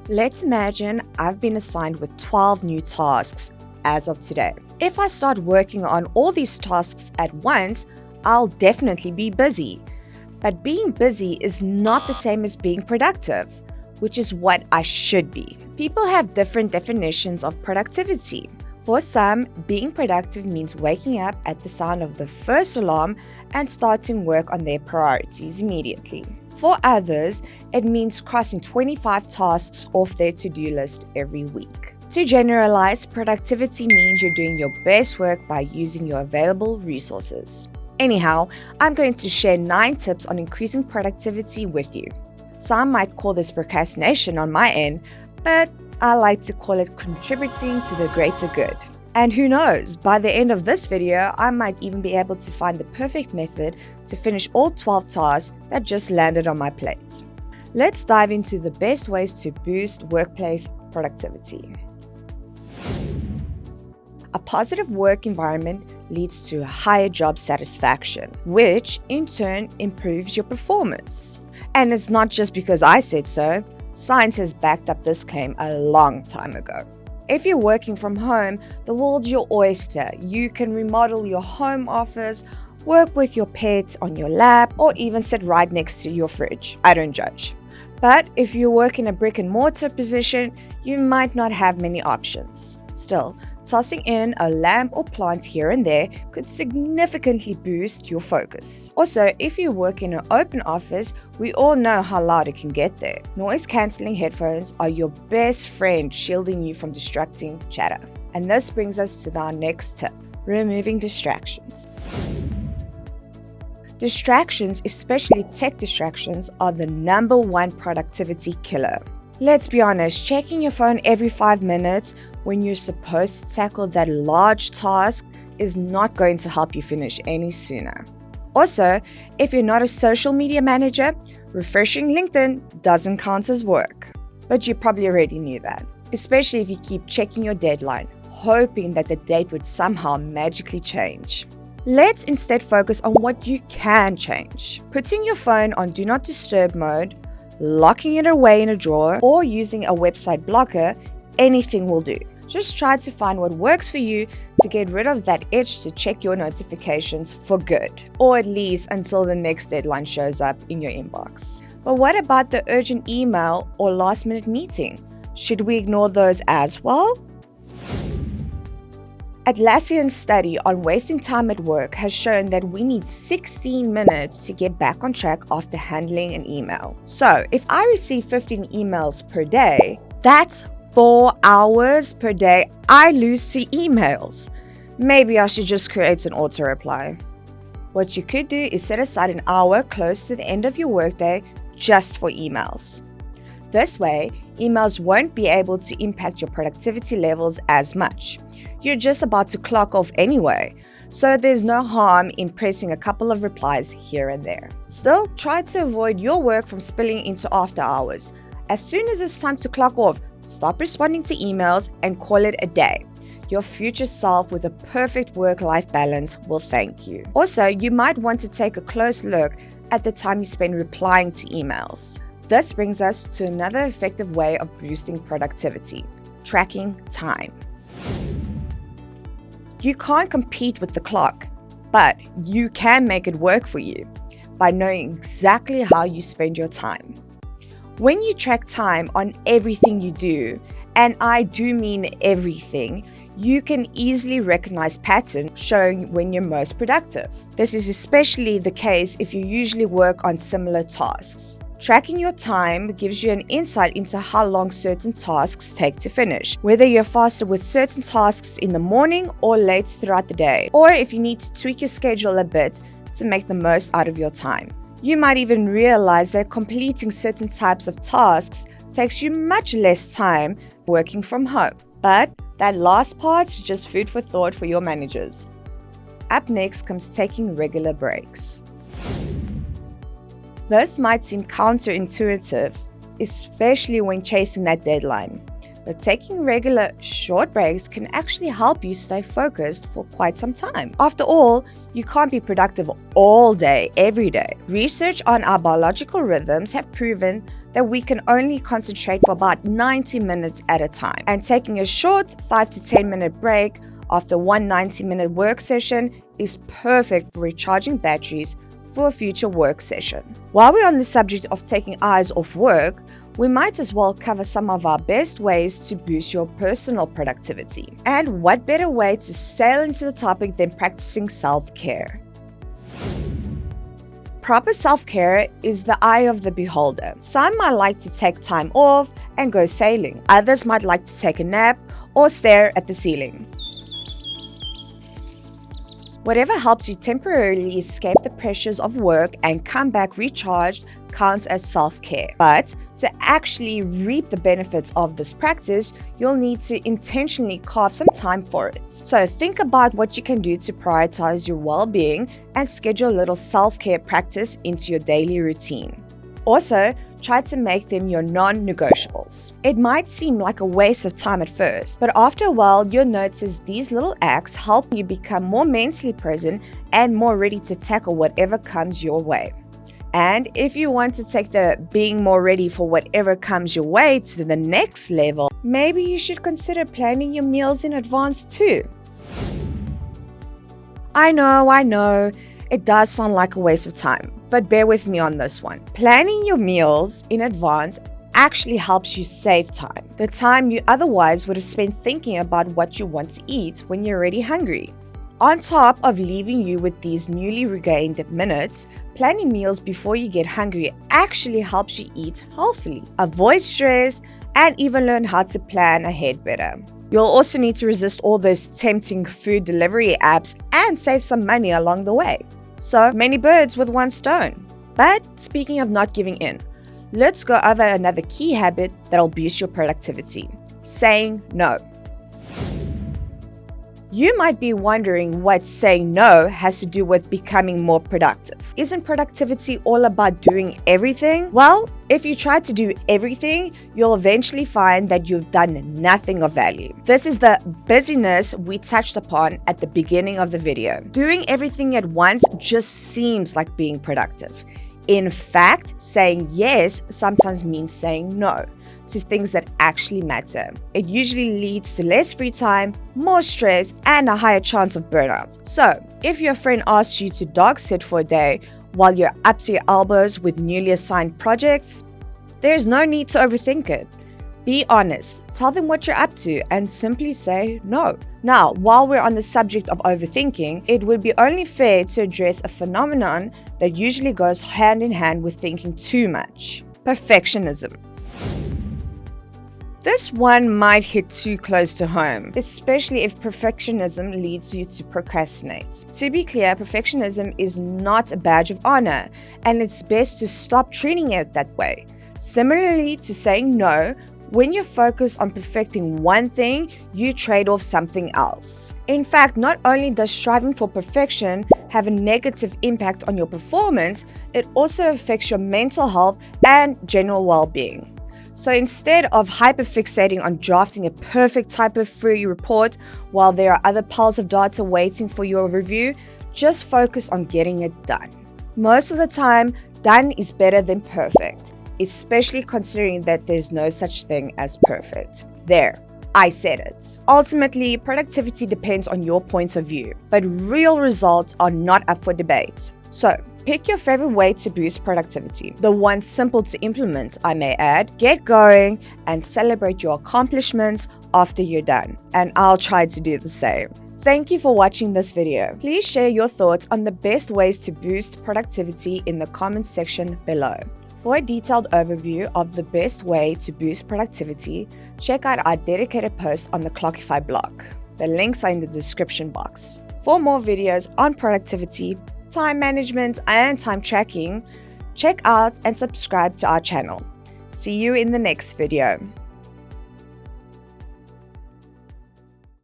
Let's imagine I've been assigned with 12 new tasks as of today. If I start working on all these tasks at once, I'll definitely be busy. But being busy is not the same as being productive, which is what I should be. People have different definitions of productivity. For some, being productive means waking up at the sound of the first alarm and starting work on their priorities immediately. For others, it means crossing 25 tasks off their to-do list every week. To generalize, productivity means you're doing your best work by using your available resources. Anyhow, I'm going to share 9 tips on increasing productivity with you. Some might call this procrastination on my end, but I like to call it contributing to the greater good. And who knows, by the end of this video, I might even be able to find the perfect method to finish all 12 tasks that just landed on my plate. Let's dive into the best ways to boost workplace productivity. A positive work environment leads to higher job satisfaction, which in turn improves your performance. And it's not just because I said so. Science has backed up this claim a long time ago. If you're working from home, the world's your oyster. You can remodel your home office, work with your pets on your lap, or even sit right next to your fridge. I don't judge. But if you work in a brick and mortar position, you might not have many options. Still, tossing in a lamp or plant here and there could significantly boost your focus. Also, if you work in an open office, we all know how loud it can get there. Noise-cancelling headphones are your best friend, shielding you from distracting chatter. And this brings us to our next tip: removing distractions. Distractions, especially tech distractions, are the #1 productivity killer. Let's be honest, checking your phone every 5 minutes when you're supposed to tackle that large task is not going to help you finish any sooner. Also, if you're not a social media manager, refreshing LinkedIn doesn't count as work. But you probably already knew that, especially if you keep checking your deadline, hoping that the date would somehow magically change. Let's instead focus on what you can change. Putting your phone on Do Not Disturb mode, locking it away in a drawer, or using a website blocker, anything will do. Just try to find what works for you to get rid of that itch to check your notifications for good, or at least until the next deadline shows up in your inbox. But what about the urgent email or last-minute meeting? Should we ignore those as well? Atlassian's study on wasting time at work has shown that we need 16 minutes to get back on track after handling an email. So if I receive 15 emails per day, that's 4 hours per day I lose to emails. Maybe I should just create an auto-reply. What you could do is set aside an hour close to the end of your workday just for emails. This way, emails won't be able to impact your productivity levels as much. You're just about to clock off anyway, so there's no harm in pressing a couple of replies here and there. Still, try to avoid your work from spilling into after hours. As soon as it's time to clock off, stop responding to emails and call it a day. Your future self with a perfect work-life balance will thank you. Also, you might want to take a close look at the time you spend replying to emails. This brings us to another effective way of boosting productivity: tracking time. You can't compete with the clock, but you can make it work for you by knowing exactly how you spend your time. When you track time on everything you do, and I do mean everything, you can easily recognize patterns showing when you're most productive. This is especially the case if you usually work on similar tasks. Tracking your time gives you an insight into how long certain tasks take to finish, whether you're faster with certain tasks in the morning or late throughout the day, or if you need to tweak your schedule a bit to make the most out of your time. You might even realize that completing certain types of tasks takes you much less time working from home. But that last part is just food for thought for your managers. Up next comes taking regular breaks. This might seem counterintuitive, especially when chasing that deadline. but taking regular short breaks can actually help you stay focused for quite some time. After all, you can't be productive all day, every day. Research on our biological rhythms have proven that we can only concentrate for about 90 minutes at a time, and taking a short 5 to 10 minute break after one 90-minute work session is perfect for recharging batteries for a future work session. While we're on the subject of taking eyes off work, we might as well cover some of our best ways to boost your personal productivity. And what better way to sail into the topic than practicing self-care? Proper self-care is the eye of the beholder. Some might like to take time off and go sailing. Others might like to take a nap or stare at the ceiling. Whatever helps you temporarily escape the pressures of work and come back recharged counts as self-care. But to actually reap the benefits of this practice, you'll need to intentionally carve some time for it. So think about what you can do to prioritize your well-being and schedule a little self-care practice into your daily routine. Also, try to make them your non-negotiables. It might seem like a waste of time at first, but after a while, you'll notice these little acts help you become more mentally present and more ready to tackle whatever comes your way. And if you want to take the being more ready for whatever comes your way to the next level, maybe you should consider planning your meals in advance too. I know, it does sound like a waste of time, but bear with me on this one. Planning your meals in advance actually helps you save time. The time you otherwise would have spent thinking about what you want to eat when you're already hungry. On top of leaving you with these newly regained minutes, planning meals before you get hungry actually helps you eat healthily, avoid stress, and even learn how to plan ahead better. You'll also need to resist all those tempting food delivery apps and save some money along the way. So many birds with one stone. But speaking of not giving in, let's go over another key habit that'll boost your productivity: saying no. You might be wondering what saying no has to do with becoming more productive. Isn't productivity all about doing everything? Well, if you try to do everything, you'll eventually find that you've done nothing of value. This is the busyness we touched upon at the beginning of the video. Doing everything at once just seems like being productive. In fact, saying yes sometimes means saying no to things that actually matter. It usually leads to less free time, more stress, and a higher chance of burnout. So, if your friend asks you to dog sit for a day while you're up to your elbows with newly assigned projects, there's no need to overthink it. Be honest, tell them what you're up to, and simply say no. Now, while we're on the subject of overthinking, it would be only fair to address a phenomenon that usually goes hand in hand with thinking too much: perfectionism. This one might hit too close to home, especially if perfectionism leads you to procrastinate. To be clear, perfectionism is not a badge of honor, and it's best to stop treating it that way. Similarly to saying no, when you're focused on perfecting one thing, you trade off something else. In fact, not only does striving for perfection have a negative impact on your performance, it also affects your mental health and general well-being. So instead of hyperfixating on drafting a perfect typo-free report while there are other piles of data waiting for your review, just focus on getting it done. Most of the time, done is better than perfect, especially considering that there's no such thing as perfect. There, I said it. Ultimately, productivity depends on your point of view, but real results are not up for debate. So, pick your favorite way to boost productivity. The one simple to implement, I may add. Get going and celebrate your accomplishments after you're done. And I'll try to do the same. Thank you for watching this video. Please share your thoughts on the best ways to boost productivity in the comments section below. For a detailed overview of the best way to boost productivity, check out our dedicated post on the Clockify blog. The links are in the description box. For more videos on productivity, time management, and time tracking, check out and subscribe to our channel. See you in the next video.